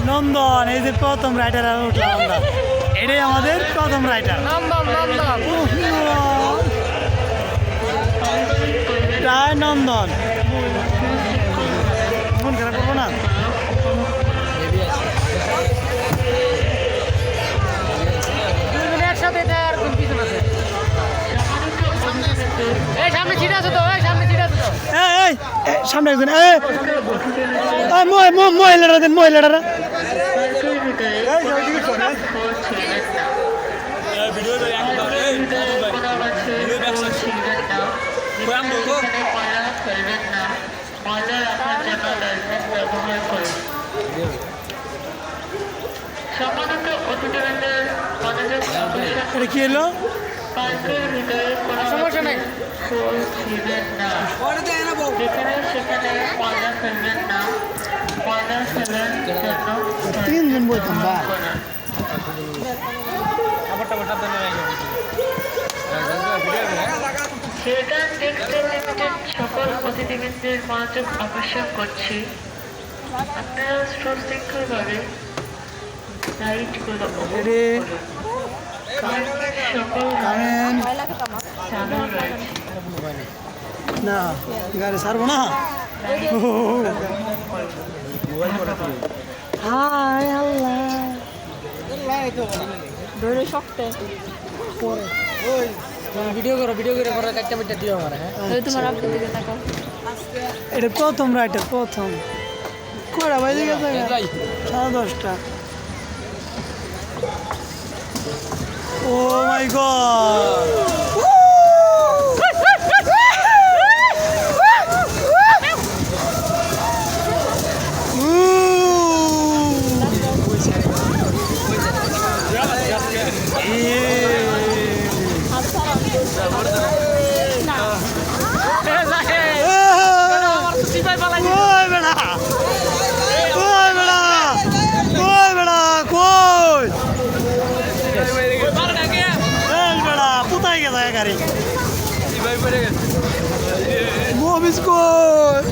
নন্দন, এই যে প্রথম রাইডার উঠলাম আমরা, এটাই আমাদের প্রথম রাইডার। প্রায় নন্দন, মন খারাপ করবো না। একসাথে সামনে ছিট আছে তো, সামনে ছিট আছে তো। এই সামনে একজন, মহিলারা দেন, মহিলারা এটা কি এলো? সমস্যা নাই, তিনজন বলতাম বা সকল অতিথিবৃন্দের মনোযোগ আকর্ষণ করছি। আপনারা সুশৃঙ্খলভাবে লাইটগুলো চালু রয়েছে। না গাড়ি ছাড়বো না। হাই আল্লাহ, ধরে শক্ত ভিডিও করো, ভিডিও করে পরে একটা মিটার দিও আমার। হ্যাঁ তোমার আপনার দিকে তাকাও। এটা প্রথম রাইটার, প্রথম কয়টা বাজে গেছে? 10:30। ও মাই গড, গাড়ি মোবিস কই